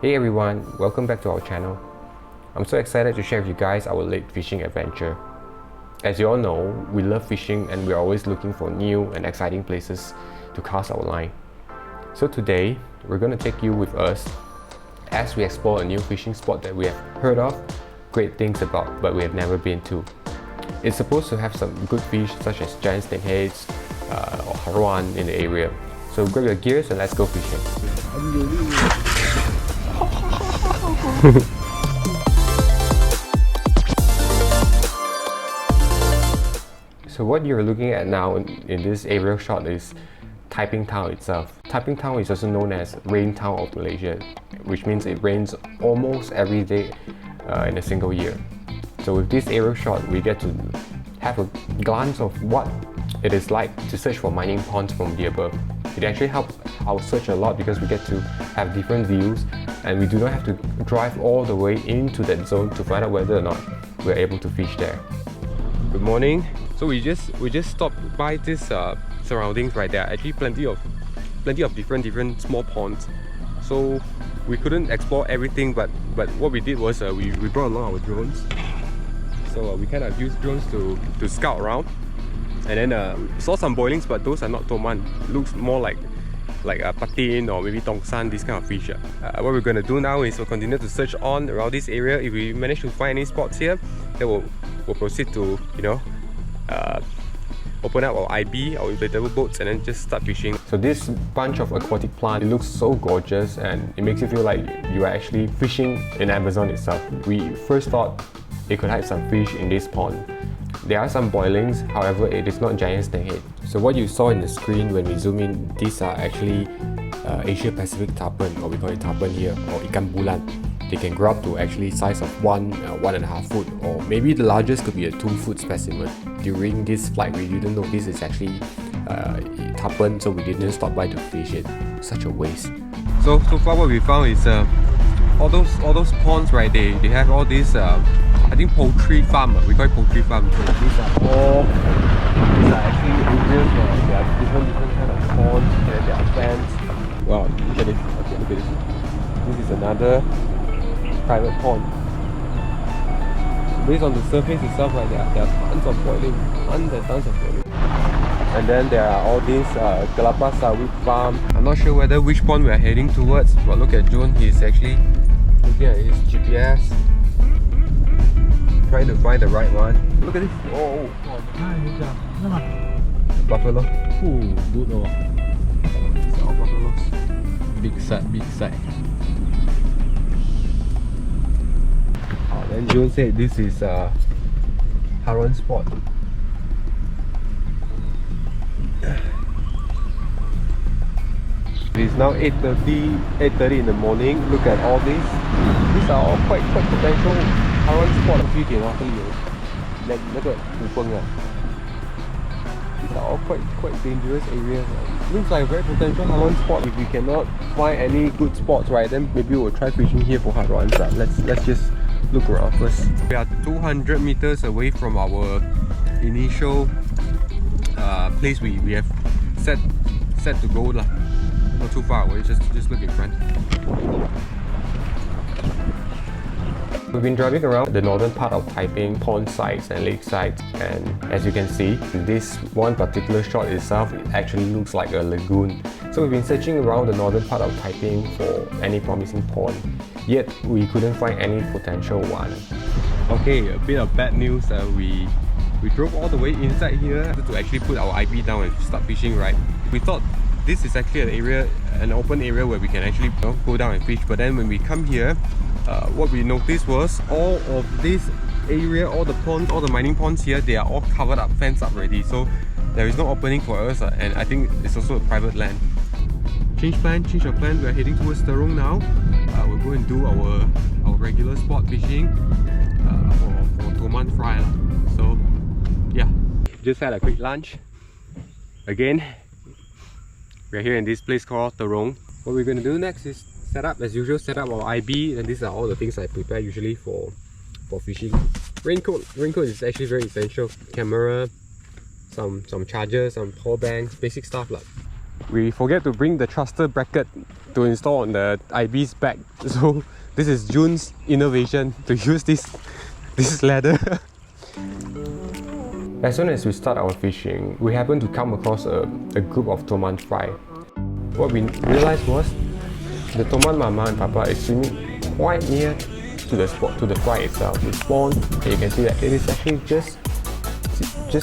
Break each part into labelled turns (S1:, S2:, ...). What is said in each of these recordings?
S1: Hey everyone, welcome back to our channel. I'm so excited to share with you guys our lake fishing adventure. As you all know, we love fishing and we're always looking for new and exciting places to cast our line. So today, we're going to take you with us as we explore a new fishing spot that we have heard of, great things about, but we have never been to. It's supposed to have some good fish such as giant snakeheads or haruan in the area. So grab your gears and let's go fishing. So what you're looking at now in this aerial shot is Taiping town itself. Taiping town is also known as rain town of Malaysia, which means it rains almost every day in a single year. So with this aerial shot, we get to have a glance of what it is like to search for mining ponds from the above. It actually helps our search a lot because we get to have different views and we do not have to drive all the way into that zone to find out whether or not we're able to fish there. Good morning. So we just stopped by this surroundings right there. Actually plenty of different small ponds. So we couldn't explore everything, but what we did was we brought along our drones. So we kind of used drones to scout around. And then we saw some boilings, but those are not Tomman. Looks more like a patin or maybe tongsan, this kind of fish. What we're going to do now is we'll continue to search on around this area. If we manage to find any spots here, then we'll proceed to open up our IB, our inflatable boats, and then just start fishing. So this bunch of aquatic plant, it looks so gorgeous and it makes you feel like you are actually fishing in Amazon itself. We first thought it could have some fish in this pond. There are some boilings, however it is not giant snakehead. So what you saw in the screen when we zoom in, these are actually Asia Pacific tarpon, or we call it tarpon here, or ikan bulan. They can grow up to actually size of 1.5 foot, or maybe the largest could be a 2-foot specimen. During this flight, we didn't know this is actually tarpon, so we didn't stop by to fish it. Such a waste. So far what we found is all those ponds, right? They have all these I think poultry farm. We call it poultry farm. So these are actually areas where there are different kind of ponds and there are fans. Wow, look at this. Okay, look at this. This is another private pond. Based on the surface itself, right, there are tons of boiling, tons of boiling. And then there are all these kelapa sawit farm. I'm not sure whether which pond we are heading towards, but look at June. He's actually looking at his GPS, trying to find the right one. Look at this. Oh, buffalo.
S2: Ooh, good oh.
S1: These are all buffaloes.
S2: Big side.
S1: Then June said this is haruan spot. It is now 8:30 in the morning. Look at all these. These are all quite potential haruan spot. 1点啊，这里有那个虎崩啊。These are all quite dangerous areas. Looks like a very potential haruan spot. If we cannot find any good spots, right, then maybe we'll try fishing here for haruans. Let's just look around first. We are 200 meters away from our initial place we have set to go lah. Not too far away, just look in front. We've been driving around the northern part of Taiping pond sites and lake sites, and as you can see, this one particular shot itself, it actually looks like a lagoon. So we've been searching around the northern part of Taiping for any promising pond, yet we couldn't find any potential one. Okay, a bit of bad news. We drove all the way inside here to actually put our IB down and start fishing, right? We thought this is actually an open area where we can actually go down and fish, but then when we come here, what we noticed was all of this area, all the ponds, all the mining ponds here, they are all covered up, fenced up already, so there is no opening for us, and I think it's also a private land. Change of plan, we are heading towards Terong now. We'll go and do our regular spot fishing for Tomman fry. So yeah, just had a quick lunch. Again, we're here in this place called Terong. What we're going to do next is set up our IB, and these are all the things I prepare usually for fishing. Raincoat is actually very essential. Camera, some chargers, some power banks, basic stuff like. we forget to bring the thruster bracket to install on the IB's back. So this is June's innovation to use this ladder. As soon as we start our fishing, we happen to come across a group of Tomman fry. What we realized was the Tomman Mama and Papa is swimming quite near to the spot, to the fry itself. The spawn, and you can see that it is actually just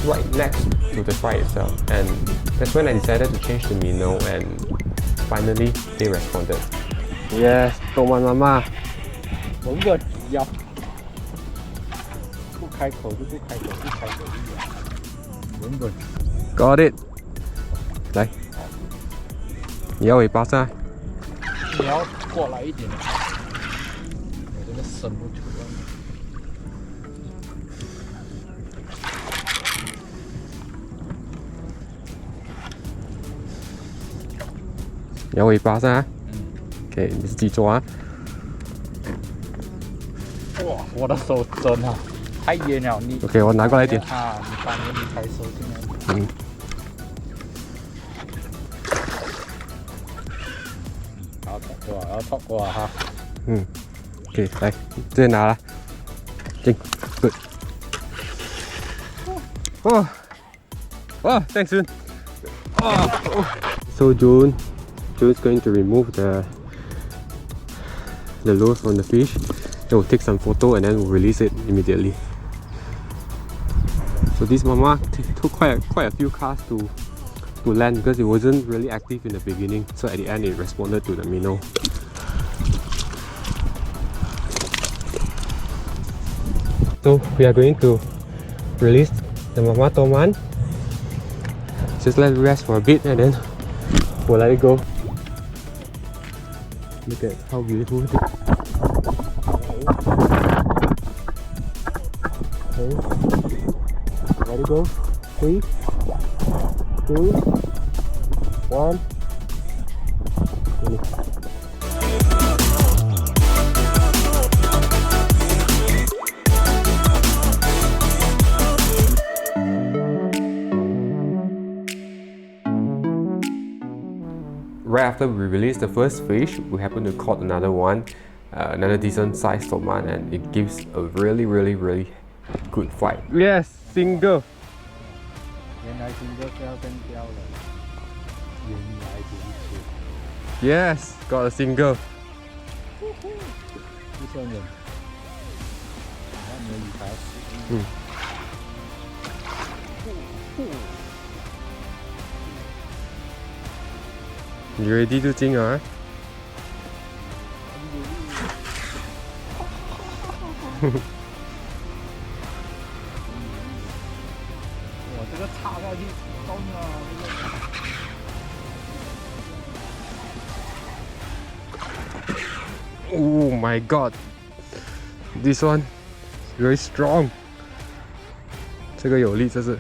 S1: right next to the fry itself. And that's when I decided to change the minnow, and finally they responded. Yes, Tomman Mama.
S2: 我们个要不开口就不开口，不开口就咬。稳稳。
S1: Got it. 来，你要尾巴噻。
S2: 你要过来一点，我这个伸不出来。
S1: 你要尾巴噻。OK， 你自己抓啊。
S2: 哇，我的手真啊，太远了，你。
S1: OK， 我拿过来一点。
S2: 啊，你把你抬手进来。
S1: 嗯。
S2: 要托过啊哈。
S1: 嗯。OK， 来，这拿了。进 ，Good。Oh, thanks, June. So June's going to remove the lure from the fish. Then we'll take some photo and then we'll release it immediately. So this mama took quite a few casts to land because it wasn't really active in the beginning. So at the end it responded to the minnow. So we are going to release the mama Tomman. Just let it rest for a bit and then we'll let it go. Look at how beautiful it is. Okay. Let it go. 3, 2, 1. Right after we released the first fish, we happened to caught another one, another decent sized Tomman, and it gives a really good fight. Yes, single.
S2: 原来新哥是要跟雕的，原来如此。
S1: Yes, got a single.
S2: 不算人，那没有他死。
S1: 嗯。You ready to 进啊？
S2: 我这个插下去动啊！Oh
S1: my god! This one very strong. 这个有力，这是。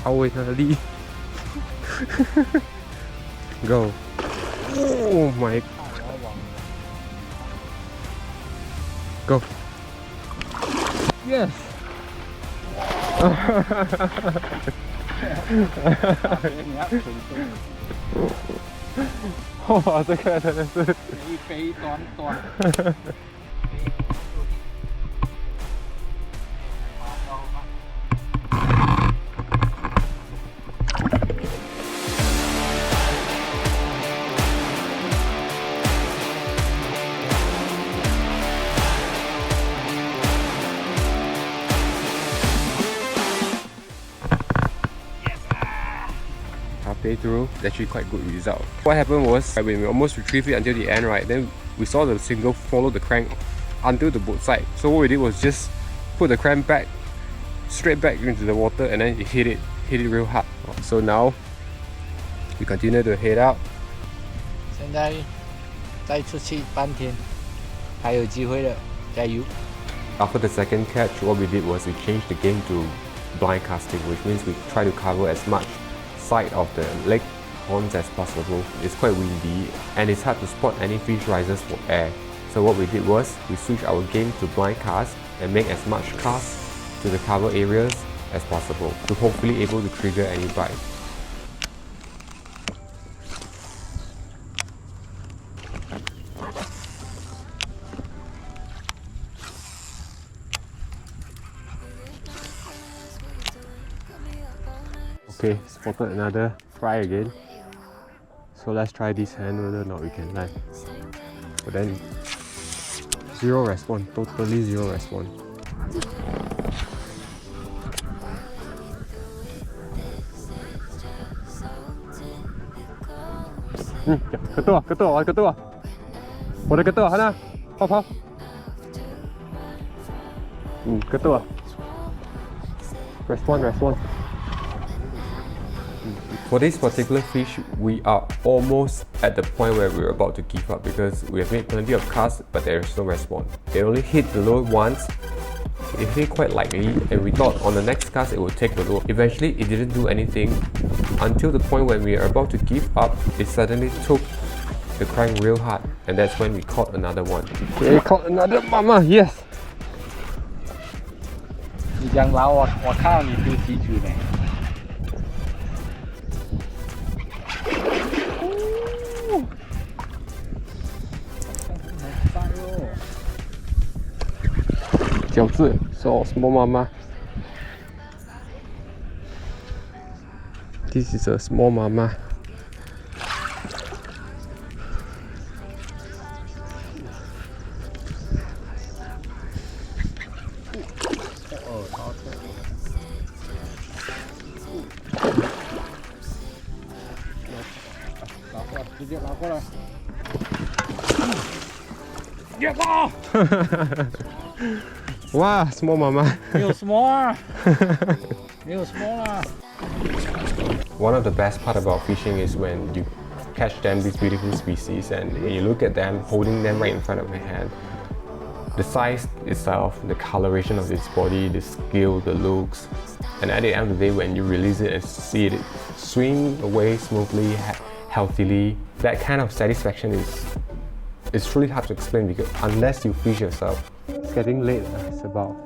S1: 哇，为它的力。Go! Oh my! Go!
S2: Yes!
S1: 哇，这个真的是
S2: 一杯短。
S1: Halfway through, it's actually quite good result. What happened was when we almost retrieved it until the end, right? Then we saw the single follow the crank until the boat side. So what we did was just put the crank back, straight back into the water, and then it hit it real hard. So now we continue to head out.
S2: 现在再出去半天，还有机会的，加油！
S1: After the second catch, what we did was we changed the game to blind casting, which means we try to cover as much side of the lake ponds as possible. It's quite windy and it's hard to spot any fish rises for air. So what we did was we switched our game to blind cast and make as much cast to the cover areas as possible to hopefully able to trigger any bite. Okay, spotted another fry again. So let's try this hand whether or not we can land. But then zero response, totally zero response. Ketua, ketua, ketua. 我的 ketua, Hana, 跑跑。ketua. Response. For this particular fish, we are almost at the point where we're about to give up because we have made plenty of casts, but there is no response. It only hit the lure once. It hit quite lightly, and we thought on the next cast it would take the lure. Eventually, it didn't do anything until the point when we are about to give up. It suddenly took the crank real hard, and that's when we caught another one. We caught another mama, yes.
S2: 你这样捞我看到你丢几局呢？
S1: 饺子 so small mama. This is a small mama. Wow, small mama.
S2: 没有 small 啊，没有 small 啊。
S1: One of the best part about fishing is when you catch them, these beautiful species, and you look at them, holding them right in front of your hand. The size itself, the coloration of its body, the skill, the looks, and at the end of the day, when you release it and see it swing away smoothly, healthily, that kind of satisfaction is truly hard to explain because unless you fish yourself. It's getting late. It's about,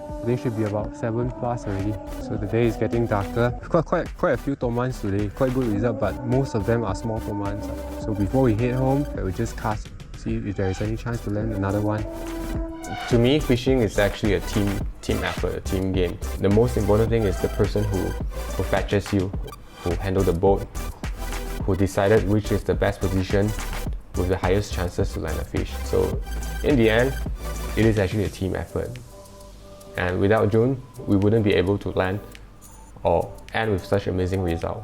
S1: I think it should be about 7 plus already. So the day is getting darker. Quite a few Tommans today. Quite good result, but most of them are small Tommans. So before we head home, we just cast, see if there is any chance to land another one. To me, fishing is actually a team effort, a team game. The most important thing is the person who fetches you, who handled the boat, who decided which is the best position with the highest chances to land a fish. So in the end, it is actually a team effort. And without June, we wouldn't be able to land or end with such amazing result.